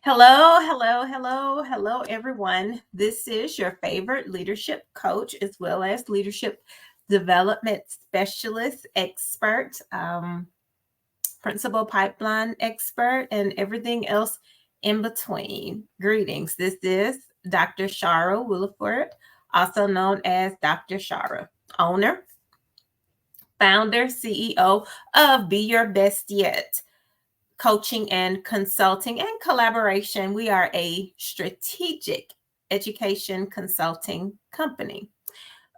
Hello, hello, hello, hello, everyone. This is your favorite leadership coach as well as leadership development specialist expert, principal pipeline expert, and everything else in between. Greetings. This is Dr. Chara Williford, also known as Dr. Chara, owner, founder, CEO of Be Your Best Yet coaching and consulting and collaboration. We are a strategic education consulting company.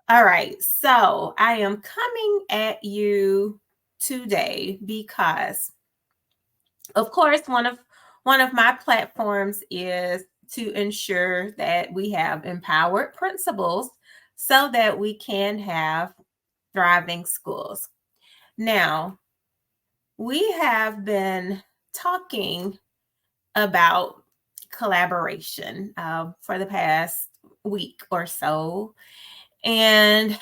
All right, so I am coming at you today because, of course, one of my platforms is to ensure that we have empowered principals so that we can have thriving schools. Now, we have been talking about collaboration for the past week or so. And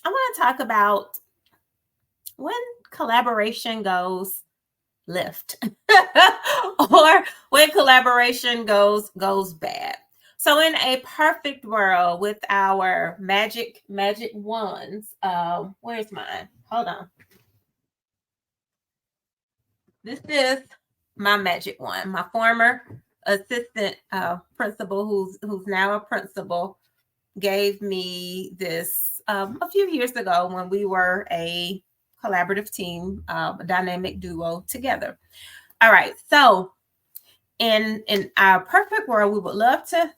I want to talk about when collaboration goes left or when collaboration goes bad. So in a perfect world with our magic wands, where's mine? Hold on. This is my magic one. My former assistant principal, who's now a principal, gave me this a few years ago when we were a collaborative team, a dynamic duo together. All right, so in our perfect world, we would love to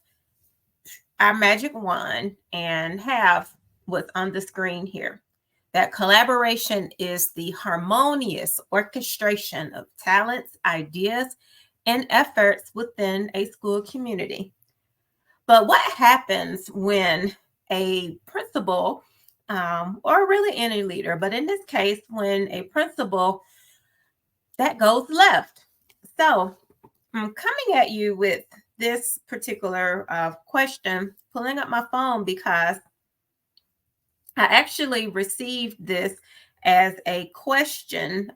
our magic wand and have what's on the screen here. That collaboration is the harmonious orchestration of talents, ideas, and efforts within a school community. But what happens when a principal, or really any leader, but in this case, when a principal that goes left? So I'm coming at you with this particular question, pulling up my phone because I actually received this as a question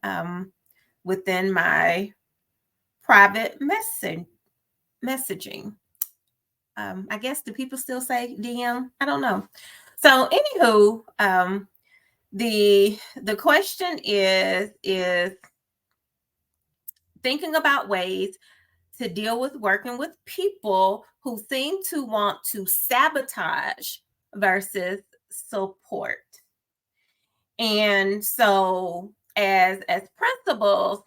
within my private messaging. I guess do people still say DM? I don't know. So, anywho, the question is thinking about ways to deal with working with people who seem to want to sabotage versus support. And so as principals,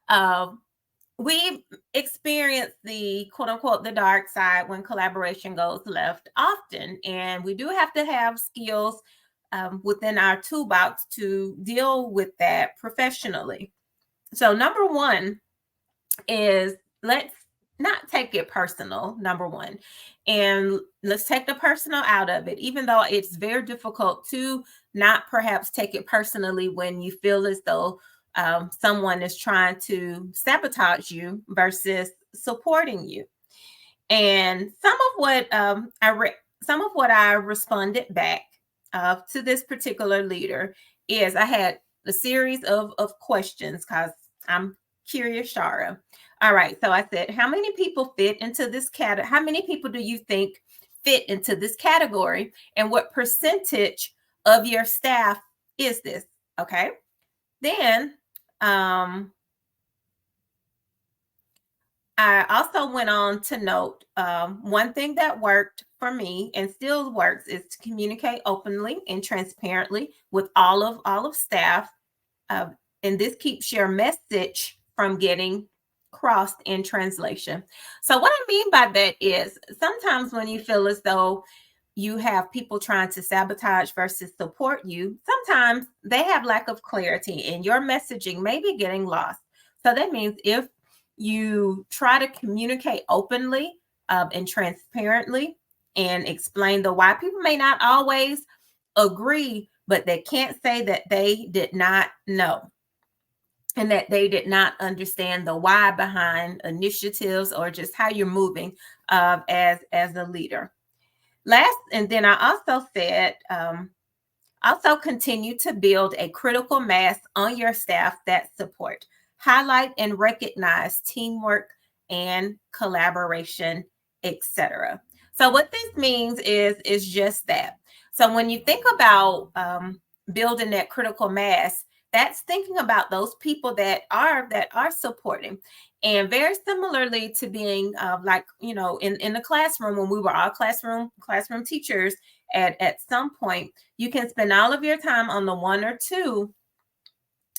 um, we experience the quote unquote the dark side when collaboration goes left often. And we do have to have skills within our toolbox to deal with that professionally. So number one is let's not take it personal, number one. And let's take the personal out of it, even though it's very difficult to not perhaps take it personally when you feel as though someone is trying to sabotage you versus supporting you. And some of what I responded back to this particular leader is I had a series of questions because I'm curious, Chara. All right, so I said, how many people fit into this category? How many people do you think fit into this category? And what percentage of your staff is this? Okay. Then I also went on to note one thing that worked for me and still works is to communicate openly and transparently with all of staff, uh, and this keeps your message from getting crossed in translation. So what I mean by that is sometimes when you feel as though you have people trying to sabotage versus support you, sometimes they have lack of clarity and your messaging may be getting lost. So that means if you try to communicate openly and transparently and explain the why, people may not always agree, but they can't say that they did not know and that they did not understand the why behind initiatives or just how you're moving as a leader. Last, and then I also said, also continue to build a critical mass on your staff that support. highlight and recognize teamwork and collaboration, etc. So what this means is just that. So when you think about building that critical mass, that's thinking about those people that are supporting. And very similarly to being like, in the classroom, when we were all classroom teachers, at some point you can spend all of your time on the one or two,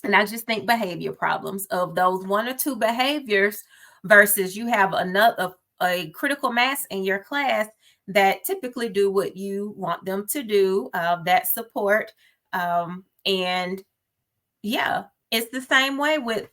and I just think behavior problems of those one or two behaviors, versus you have a critical mass in your class that typically do what you want them to do, that support. And yeah, it's the same way with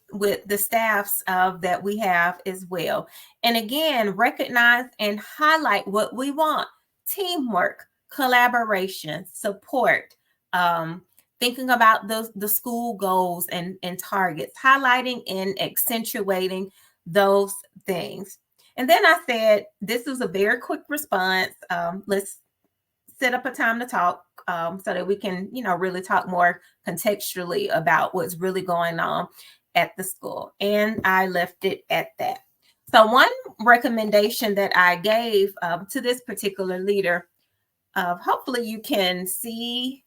the staffs that we have as well. And again, recognize and highlight what we want: teamwork, collaboration, support, um, thinking about the school goals and targets, highlighting and accentuating those things. And then I said, this was a very quick response. Let's set up a time to talk, so that we can, really talk more contextually about what's really going on at the school. And I left it at that. So one recommendation that I gave to this particular leader, hopefully you can see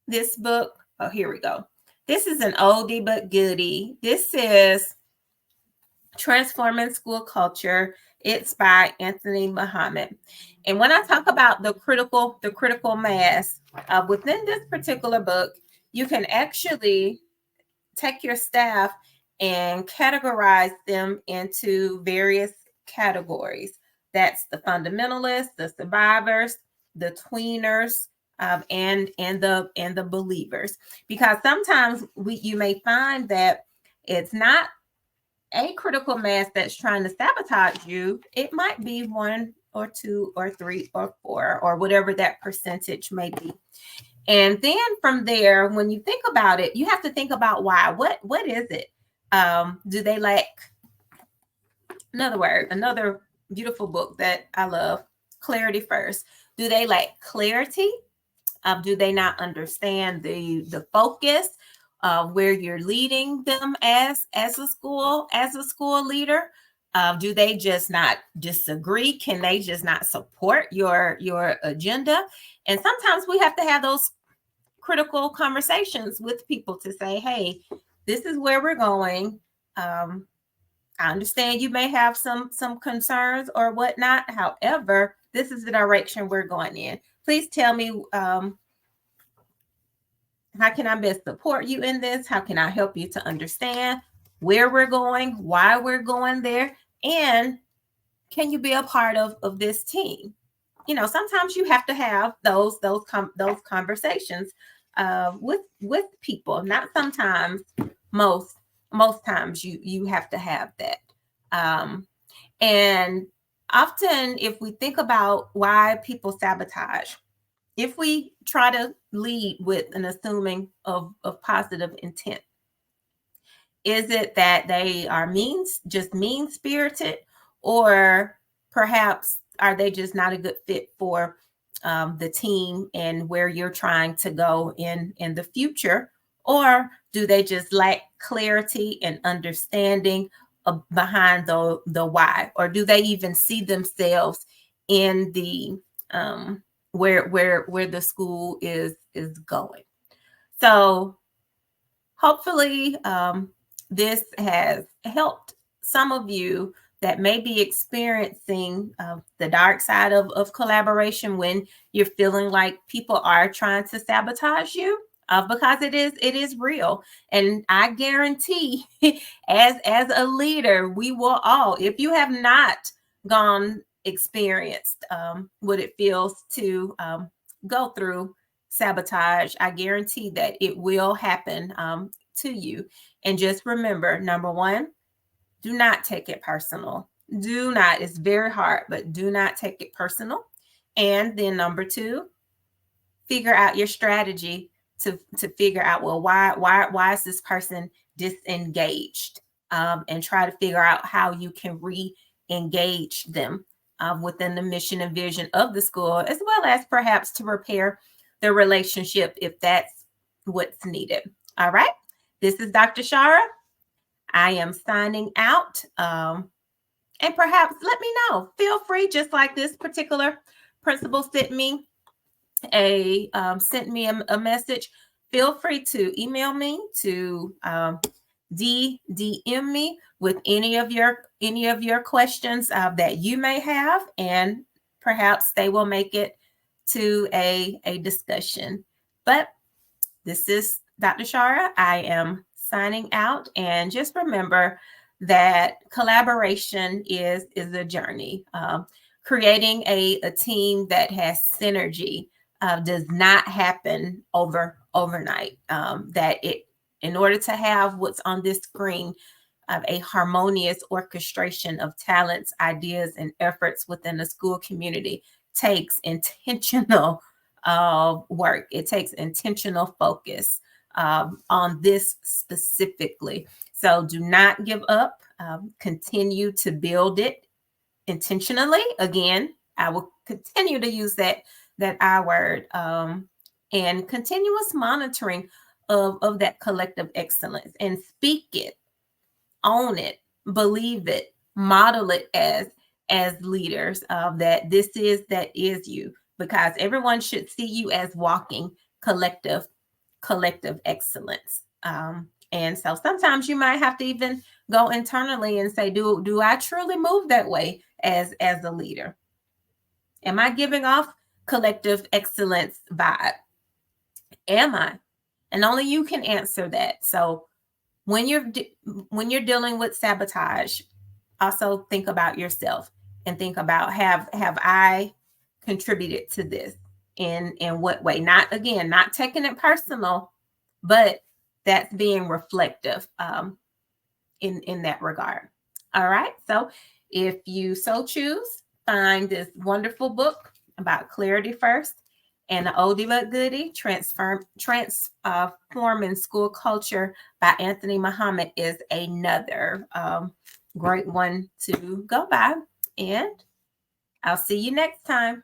this book. Oh, here we go. This is an oldie but goodie. This is Transforming School Culture. It's by Anthony Muhammad. And when I talk about the critical mass within this particular book, you can actually take your staff and categorize them into various categories. That's the fundamentalists, the survivors, the tweeners, and the believers. Because sometimes you may find that it's not a critical mass that's trying to sabotage you. It might be one or two or three or four or whatever that percentage may be. And then from there, when you think about it, you have to think about why. What is it? Do they lack? Another beautiful book that I love, Clarity First. Do they lack clarity? Do they not understand the focus where you're leading them as a school leader? Do they just not disagree? Can they just not support your agenda? And sometimes we have to have those critical conversations with people to say, hey, this is where we're going. I understand you may have some concerns or whatnot. However, this is the direction we're going in. Please tell me, how can I best support you in this? How can I help you to understand where we're going, why we're going there, and can you be a part of this team? Sometimes you have to have those conversations with people. Not sometimes, most times you have to have that. And often, if we think about why people sabotage, if we try to lead with an assuming of positive intent, is it that they are just mean spirited, or perhaps are they just not a good fit for the team and where you're trying to go in the future? Or do they just lack clarity and understanding behind the why? Or do they even see themselves in the where the school is going? So hopefully this has helped some of you that may be experiencing the dark side of collaboration, when you're feeling like people are trying to sabotage you, because it is real. And I guarantee as a leader, we will all, if you have not experienced what it feels to go through sabotage, I guarantee that it will happen to you. And just remember, number one, do not take it personal. Do not. It's very hard, but do not take it personal. And then number two, figure out your strategy to figure out, well, why is this person disengaged? And try to figure out how you can re-engage them within the mission and vision of the school, as well as perhaps to repair the relationship if that's what's needed. All right. This is Dr. Chara. I am signing out. And perhaps let me know. Feel free, just like this particular principal sent me a message. Feel free to email me, to DM me with any of your questions that you may have, and perhaps they will make it to a discussion. But this is Dr. Chara. I am signing out, and just remember that collaboration is a journey. Creating a team that has synergy does not happen overnight. That it In order to have what's on this screen of a harmonious orchestration of talents, ideas, and efforts within the school community takes intentional work. It takes intentional focus on this specifically. So do not give up. Continue to build it intentionally. Again, I will continue to use that I word, and continuous monitoring of that collective excellence, and speak it, own it, believe it, model it as leaders of that is you, because everyone should see you as walking collective excellence. And so sometimes you might have to even go internally and say, do I truly move that way as a leader? Am I giving off collective excellence vibe? Am I? And only you can answer that. So when you're dealing with sabotage, also think about yourself and think about, have I contributed to this? In what way? Not taking it personal, but that's being reflective in that regard. All right. So if you so choose, find this wonderful book about clarity first, and the oldie but goodie, transforming school culture by Anthony Muhammad, is another great one to go by. And I'll see you next time.